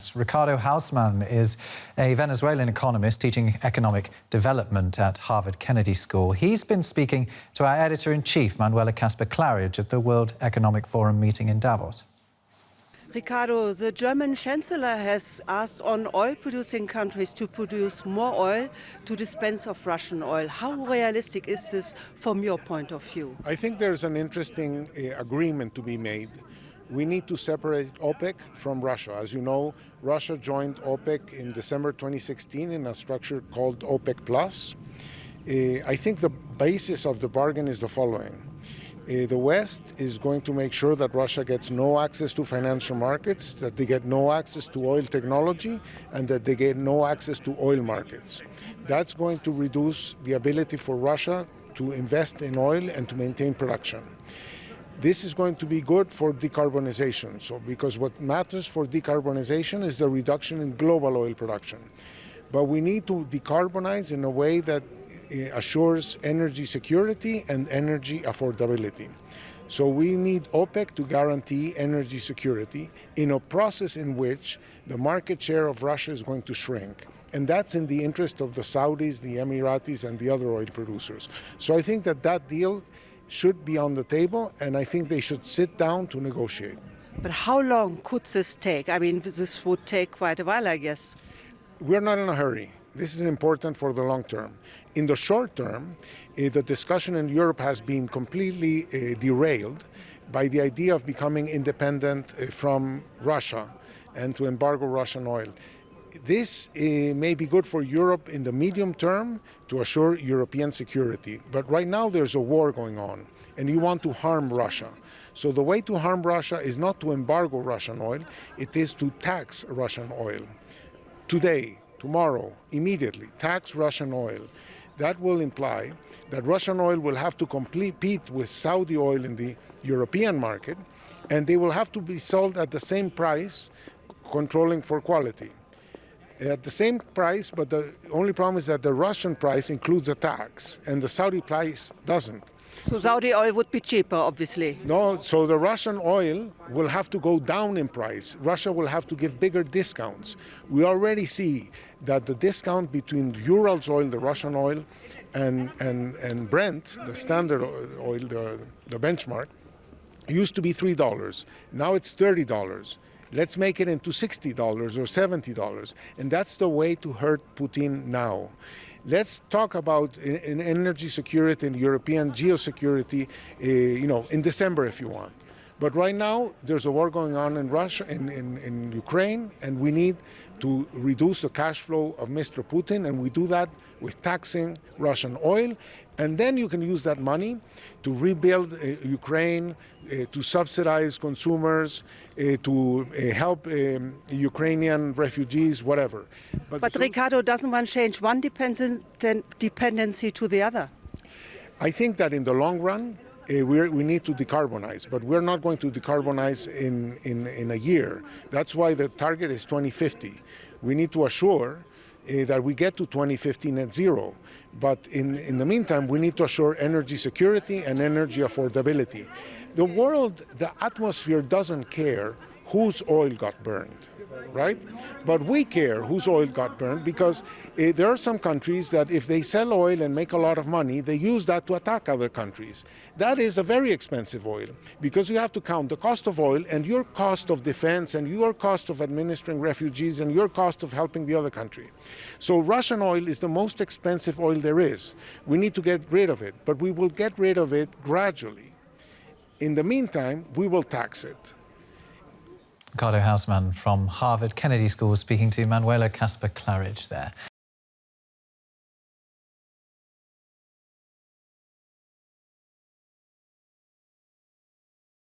us. Ricardo Hausmann is a Venezuelan economist teaching economic development at Harvard Kennedy School. He's been speaking to our editor-in-chief, Manuela Kasper-Claridge, at the World Economic Forum meeting in Davos. Ricardo, the German Chancellor has asked on oil-producing countries to produce more oil to dispense of Russian oil. How realistic is this from your point of view? I think there's an interesting agreement to be made. We need to separate OPEC from Russia. As you know, Russia joined OPEC in December 2016 in a structure called OPEC+. I think the basis of the bargain is the following. The West is going to make sure that Russia gets no access to financial markets, that they get no access to oil technology, and that they get no access to oil markets. That's going to reduce the ability for Russia to invest in oil and to maintain production. This is going to be good for decarbonization. Because what matters for decarbonization is the reduction in global oil production. But we need to decarbonize in a way that assures energy security and energy affordability. So we need OPEC to guarantee energy security in a process in which the market share of Russia is going to shrink. And that's in the interest of the Saudis, the Emiratis, and the other oil producers. So I think that deal should be on the table, and I think they should sit down to negotiate. But how long could this take? I mean, this would take quite a while, I guess. We're not in a hurry. This is important for the long term. In the short term, the discussion in Europe has been completely derailed by the idea of becoming independent from Russia and to embargo Russian oil. This may be good for Europe in the medium term to assure European security. But right now there's a war going on, and you want to harm Russia. So the way to harm Russia is not to embargo Russian oil, it is to tax Russian oil. Today, tomorrow, immediately, tax Russian oil. That will imply that Russian oil will have to compete with Saudi oil in the European market, and they will have to be sold at the same price, controlling for quality. At the same price, but the only problem is that the Russian price includes a tax, and the Saudi price doesn't. So Saudi oil would be cheaper, obviously. No, so the Russian oil will have to go down in price. Russia will have to give bigger discounts. We already see that the discount between Urals oil, the Russian oil, and Brent, the standard oil, the benchmark, used to be $3. Now it's $30. Let's make it into $60 or $70. And that's the way to hurt Putin now. Let's talk about energy security and European geosecurity, in December if you want. But right now, there's a war going on in Russia, in Ukraine, and we need to reduce the cash flow of Mr. Putin, and we do that with taxing Russian oil. And then you can use that money to rebuild Ukraine, to subsidize consumers, to help Ukrainian refugees, whatever. But Ricardo, doesn't one change one dependency to the other? I think that in the long run, we need to decarbonize, but we're not going to decarbonize in a year. That's why the target is 2050. We need to assure that we get to 2050 net zero. But in the meantime, we need to assure energy security and energy affordability. The world, the atmosphere doesn't care whose oil got burned, right? But we care whose oil got burned because there are some countries that if they sell oil and make a lot of money, they use that to attack other countries. That is a very expensive oil because you have to count the cost of oil and your cost of defense and your cost of administering refugees and your cost of helping the other country. So Russian oil is the most expensive oil there is. We need to get rid of it, but we will get rid of it gradually. In the meantime, we will tax it. Ricardo Hausmann from Harvard Kennedy School speaking to Manuela Kasper-Claridge there.